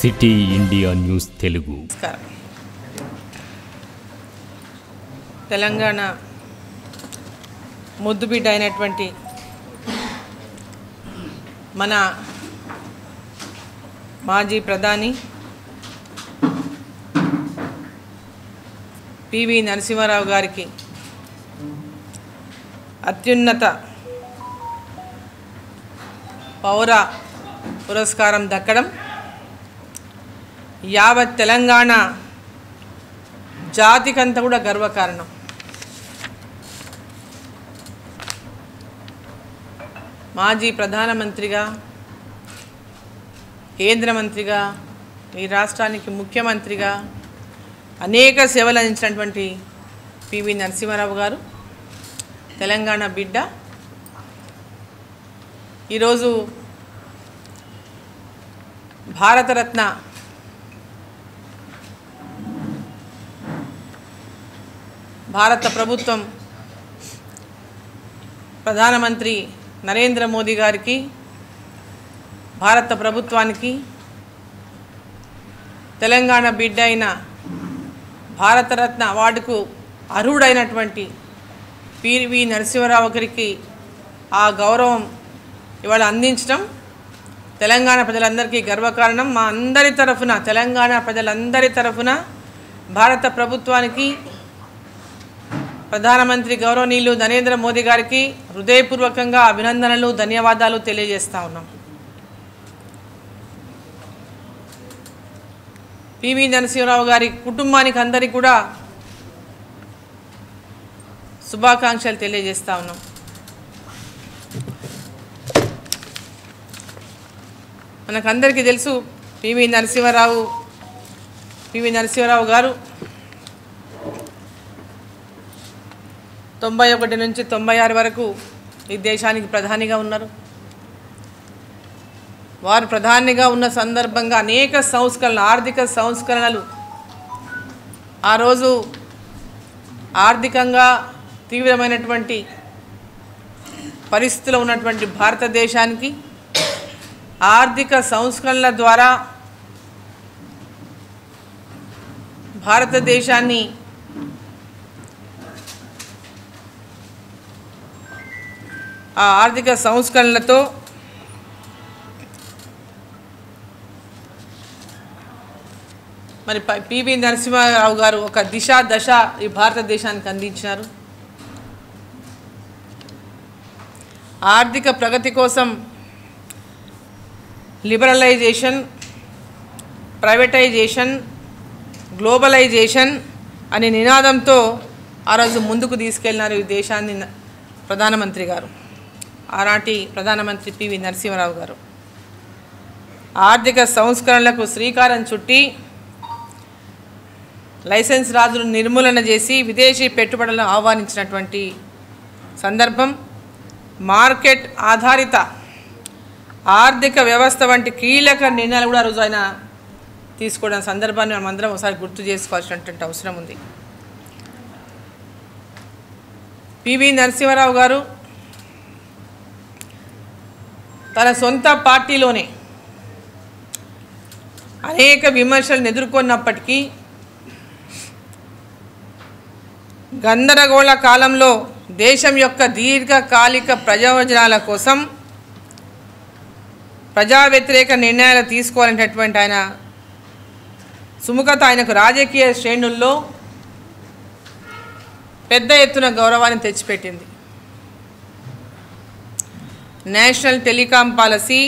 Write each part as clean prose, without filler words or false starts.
City India news Telugu. Telangana ముద్దుబిడ్డ అయినటువంటి మన మాజీ ప్రధాని పివి నరసింహారావు గారికి అత్యున్నత పౌర పురస్కారం దక్కడం యావత్ తెలంగాణ జాతికంతా కూడా గర్వకారణం. మాజీ ప్రధానమంత్రిగా, కేంద్ర మంత్రిగా, ఈ రాష్ట్రానికి ముఖ్యమంత్రిగా అనేక సేవలు అందించినటువంటి పివి నరసింహారావు గారు తెలంగాణ బిడ్డ. ఈరోజు భారతరత్న భారత ప్రభుత్వం ప్రధానమంత్రి నరేంద్ర మోదీ గారికి, భారత ప్రభుత్వానికి తెలంగాణ బిడ్డ అయిన భారతరత్న అవార్డుకు అర్హుడైనటువంటి పివి నరసింహారావు గారికి ఆ గౌరవం ఇవాళ అందించడం తెలంగాణ ప్రజలందరికీ గర్వకారణం. మా అందరి తరఫున, తెలంగాణ ప్రజలందరి తరఫున భారత ప్రభుత్వానికి, ప్రధానమంత్రి గౌరవనీయులు నరేంద్ర మోదీ గారికి హృదయపూర్వకంగా అభినందనలు, ధన్యవాదాలు తెలియజేస్తా ఉన్నాం. పివి నరసింహారావు గారి కుటుంబానికి అందరికీ కూడా శుభాకాంక్షలు తెలియజేస్తా ఉన్నాం. మనకందరికీ తెలుసు పివి నరసింహారావు గారు 91 నుంచి 96 వరకు ఈ దేశానికి ప్రధానిగా ఉన్నారు. వారు ప్రధానిగా ఉన్న సందర్భంగా అనేక సంస్కరణలు, ఆర్థిక సంస్కరణలు, ఆ రోజు ఆర్థికంగా తీవ్రమైనటువంటి పరిస్థితిలో ఉన్నటువంటి భారతదేశానికి ఆర్థిక సంస్కరణల ద్వారా భారతదేశాన్ని ఆ ఆర్థిక సంస్కరణలతో మరి పివి నరసింహారావు గారు ఒక దశ ఈ భారతదేశానికి అందించారు. ఆర్థిక ప్రగతి కోసం లిబరలైజేషన్, ప్రైవేటైజేషన్, గ్లోబలైజేషన్ అనే నినాదంతో ఆ రోజు ముందుకు తీసుకెళ్లినారు ఈ దేశాన్ని ప్రధానమంత్రి గారు, ఆనాటి ప్రధానమంత్రి పివి నరసింహారావు గారు. ఆర్థిక సంస్కరణలకు శ్రీకారం చుట్టి లైసెన్స్ రాజులను నిర్మూలన చేసి విదేశీ పెట్టుబడులను ఆహ్వానించినటువంటి సందర్భం, మార్కెట్ ఆధారిత ఆర్థిక వ్యవస్థ వంటి కీలక నిర్ణయాలు కూడా రోజు ఆయన తీసుకోవడం సందర్భాన్ని మనమందరం ఒకసారి గుర్తు చేసుకోవాల్సినటువంటి అవసరం ఉంది. పివి నరసింహారావు గారు తన సొంత పార్టీలోనే అనేక విమర్శలను ఎదుర్కొన్నప్పటికీ గందరగోళ కాలంలో దేశం యొక్క దీర్ఘకాలిక ప్రయోజనాల కోసం ప్రజా వ్యతిరేక నిర్ణయాలు తీసుకోవాలనేటటువంటి ఆయన సుముఖత ఆయనకు రాజకీయ శ్రేణుల్లో పెద్ద ఎత్తున గౌరవాన్ని తెచ్చిపెట్టింది. నేషనల్ టెలికాం పాలసీ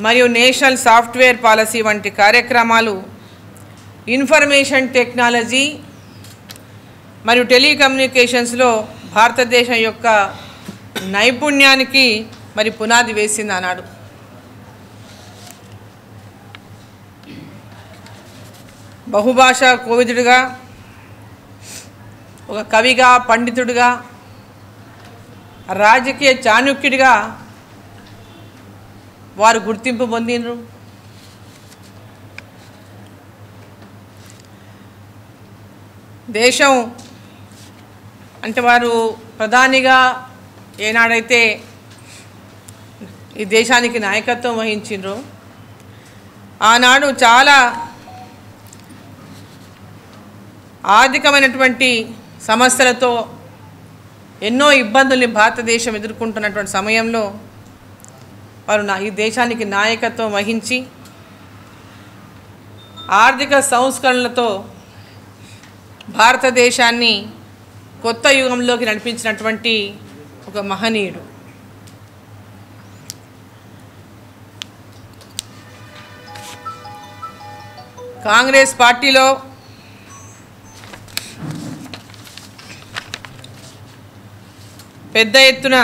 మరియు నేషనల్ సాఫ్ట్వేర్ పాలసీ వంటి కార్యక్రమాలు ఇన్ఫర్మేషన్ టెక్నాలజీ మరియు టెలికమ్యూనికేషన్స్లో భారతదేశం యొక్క నైపుణ్యానికి మరి పునాది వేసింది అన్నాడు. బహుభాషా కోవిదుడిగా, ఒక కవిగా, పండితుడిగా, రాజకీయ చాణుక్యుడిగా వారు గుర్తింపు పొందినరు. దేశం అంటే వారు ప్రధానిగా ఏనాడైతే ఈ దేశానికి నాయకత్వం వహించిండ్రో ఆనాడు చాలా ఆర్థికమైనటువంటి సమస్యలతో ఎన్నో ఇబ్బందుల్ని భారతదేశం ఎదుర్కొంటున్నటువంటి సమయంలో వారు ఈ దేశానికి నాయకత్వం వహించి ఆర్థిక సంస్కరణలతో భారతదేశాన్ని కొత్త యుగంలోకి నడిపించినటువంటి ఒక మహనీయుడు. కాంగ్రెస్ పార్టీలో పెద్ద ఎత్తున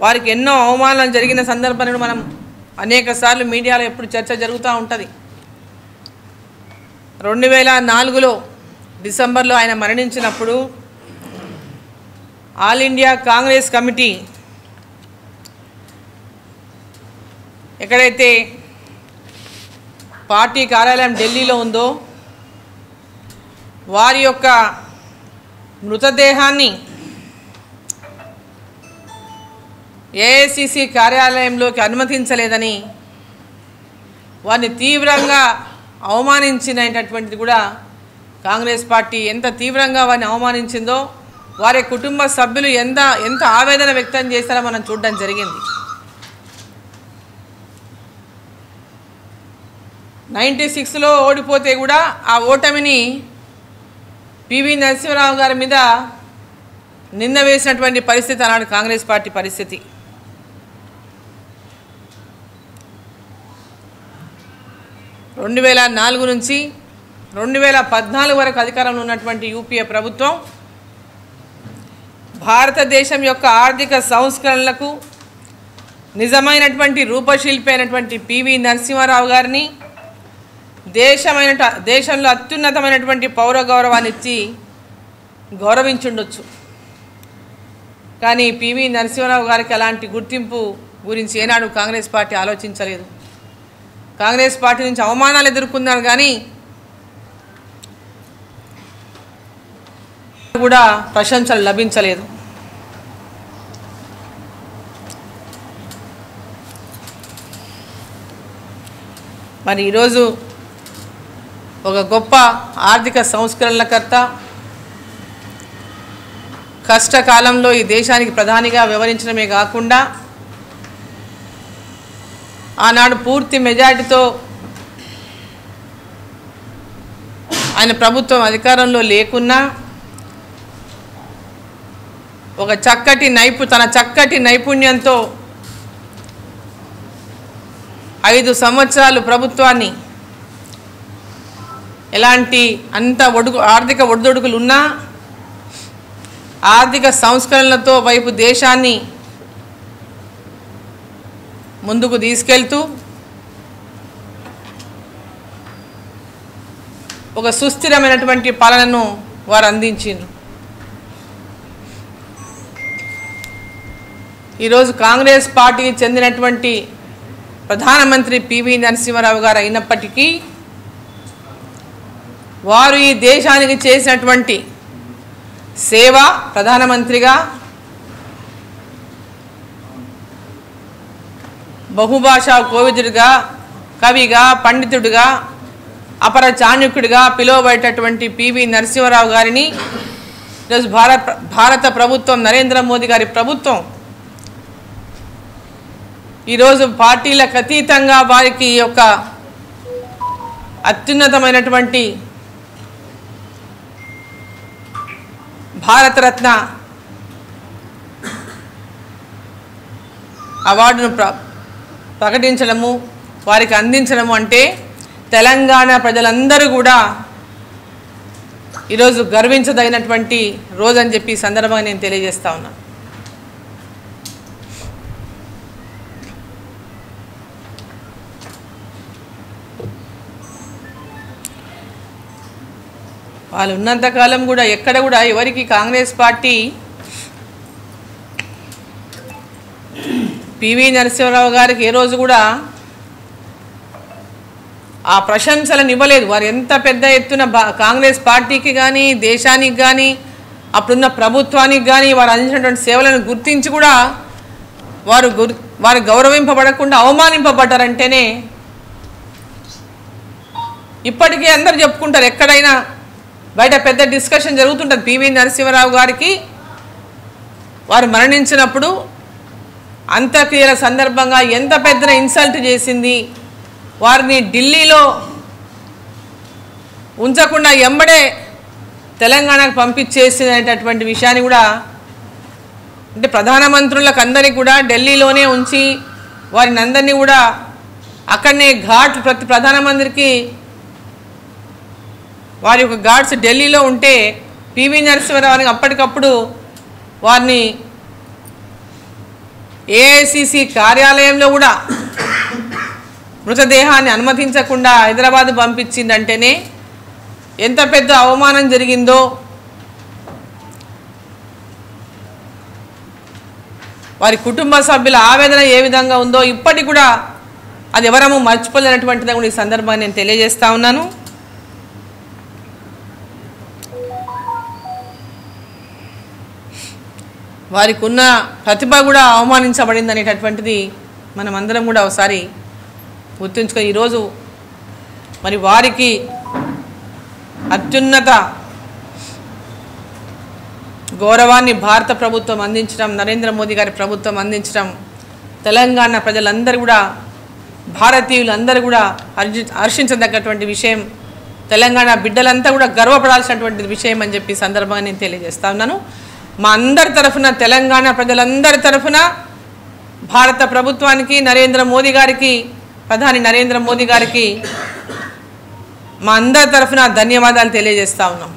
వారికి ఎన్నో అవమానాలు జరిగిన సందర్భాలను మనం అనేక సార్లు మీడియాలో ఎప్పుడు చర్చ జరుగుతూ ఉంటుంది. 2004లో డిసెంబర్లో ఆయన మరణించినప్పుడు ఆల్ ఇండియా కాంగ్రెస్ కమిటీ ఎక్కడైతే పార్టీ కార్యాలయం ఢిల్లీలో ఉందో వారి యొక్క మృతదేహాన్ని ఏఐసిసి కార్యాలయంలోకి అనుమతించలేదని వారిని తీవ్రంగా అవమానించినటువంటిది కూడా కాంగ్రెస్ పార్టీ ఎంత తీవ్రంగా వారిని అవమానించిందో వారి కుటుంబ సభ్యులు ఎంత ఆవేదన వ్యక్తం చేశారో మనం చూడడం జరిగింది. 96లో ఓడిపోతే కూడా ఆ ఓటమిని పివి నరసింహారావు గారి మీద నింద వేసినటువంటి పరిస్థితి అన్నాడు కాంగ్రెస్ పార్టీ పరిస్థితి. రెండు 2004 నుంచి 2014 వరకు అధికారంలో ఉన్నటువంటి యూపీఏ ప్రభుత్వం భారతదేశం యొక్క ఆర్థిక సంస్కరణలకు నిజమైనటువంటి రూపశిల్పి అయినటువంటి పివి నరసింహారావు గారిని దేశంలో అత్యున్నతమైనటువంటి పౌర గౌరవాన్ని ఇచ్చి గౌరవించుండొచ్చు. కానీ పివి నరసింహారావు గారికి అలాంటి గుర్తింపు గురించి ఏనాడు కాంగ్రెస్ పార్టీ ఆలోచించలేదు. కాంగ్రెస్ పార్టీ నుంచి అవమానాలు ఎదుర్కొన్నారు కానీ కూడా ప్రశంసలు లభించలేదు. మరి ఈరోజు ఒక గొప్ప ఆర్థిక సంస్కరణలకర్త, కష్టకాలంలో ఈ దేశానికి ప్రధానిగా వ్యవహరించడమే కాకుండా ఆనాడు పూర్తి మెజారిటీతో ఆయన ప్రభుత్వం అధికారంలో లేకున్నా తన చక్కటి నైపుణ్యంతో 5 సంవత్సరాలు ప్రభుత్వాన్ని ఎలాంటి ఆర్థిక ఒడిదుడుకులు ఉన్నా ఆర్థిక సంస్కరణలతో వైపు దేశాన్ని ముందుకు తీసుకెళ్తూ ఒక సుస్థిరమైనటువంటి పాలనను వారు అందించారు. ఈరోజు కాంగ్రెస్ పార్టీకి చెందినటువంటి ప్రధానమంత్రి పివి నరసింహారావు గారు అయినప్పటికీ వారు ఈ దేశానికి చేసినటువంటి సేవ, ప్రధానమంత్రిగా బహుభాషా కోవిదుడిగా, కవిగా, పండితుడిగా, అపర చాణుక్యుడిగా పిలువబడేటటువంటి పివి నరసింహారావు గారిని ఈరోజు భారత ప్రభుత్వం, నరేంద్ర మోదీ గారి ప్రభుత్వం ఈరోజు పార్టీలకు అతీతంగా వారికి యొక్క అత్యున్నతమైనటువంటి భారతరత్న అవార్డును ప్రకటించడము, వారికి అందించడము అంటే తెలంగాణ ప్రజలందరూ కూడా ఈరోజు గర్వించదగినటువంటి రోజని చెప్పి ఈ సందర్భంగా నేను తెలియజేస్తా ఉన్నా. వాళ్ళు ఉన్నంతకాలం కూడా ఎక్కడ కూడా ఎవరికి కాంగ్రెస్ పార్టీ పివి నరసింహారావు గారికి ఏ రోజు కూడా ఆ ప్రశంసలను ఇవ్వలేదు. వారు ఎంత పెద్ద ఎత్తున కాంగ్రెస్ పార్టీకి కానీ, దేశానికి కానీ, అప్పుడున్న ప్రభుత్వానికి కానీ వారు అందించినటువంటి సేవలను గుర్తించి కూడా వారు గౌరవింపబడకుండా అవమానింపబడ్డారంటేనే ఇప్పటికీ అందరూ చెప్పుకుంటారు, ఎక్కడైనా బయట పెద్ద డిస్కషన్ జరుగుతుంటుంది. పివి నరసింహారావు గారికి వారు మరణించినప్పుడు అంత్యక్రియల సందర్భంగా ఎంత పెద్ద ఇన్సల్ట్ చేసింది, వారిని ఢిల్లీలో ఉంచకుండా ఎంబడే తెలంగాణకు పంపించేసినటువంటి విషయాన్ని కూడా, అంటే ప్రధానమంత్రులకు అందరికీ కూడా ఢిల్లీలోనే ఉంచి వారిని అందరినీ కూడా అక్కడనే ఘాట్, ప్రతి ప్రధానమంత్రికి వారి యొక్క ఘాట్స్ ఢిల్లీలో ఉంటే పివి నరసింహారావుని అప్పటికప్పుడు వారిని ఏఐసిసి కార్యాలయంలో కూడా మృతదేహాన్ని అనుమతించకుండా హైదరాబాద్ పంపించిందంటేనే ఎంత పెద్ద అవమానం జరిగిందో, వారి కుటుంబ సభ్యుల ఆవేదన ఏ విధంగా ఉందో ఇప్పటికి కూడా అది ఎవరము మర్చిపోలేనటువంటిది కూడా ఈ సందర్భాన్ని నేను తెలియజేస్తా ఉన్నాను. వారికి ఉన్న ప్రతిభ కూడా అవమానించబడింది అనేటటువంటిది మనం అందరం కూడా ఒకసారి గుర్తుంచుకొని ఈరోజు మరి వారికి అత్యున్నత గౌరవాన్ని భారత ప్రభుత్వం అందించడం, నరేంద్ర మోదీ గారి ప్రభుత్వం అందించడం తెలంగాణ ప్రజలందరూ కూడా, భారతీయులందరూ కూడా హర్షించదగ్గటువంటి విషయం. తెలంగాణ బిడ్డలంతా కూడా గర్వపడాల్సినటువంటి విషయం అని చెప్పి సందర్భంగా నేను తెలియజేస్తా ఉన్నాను. మా అందరి తరఫున, తెలంగాణ ప్రజలందరి తరఫున భారత ప్రభుత్వానికి, నరేంద్ర మోదీ గారికి, ప్రధాని నరేంద్ర మోదీ గారికి మా అందరి తరఫున ధన్యవాదాలు తెలియజేస్తా ఉన్నాం.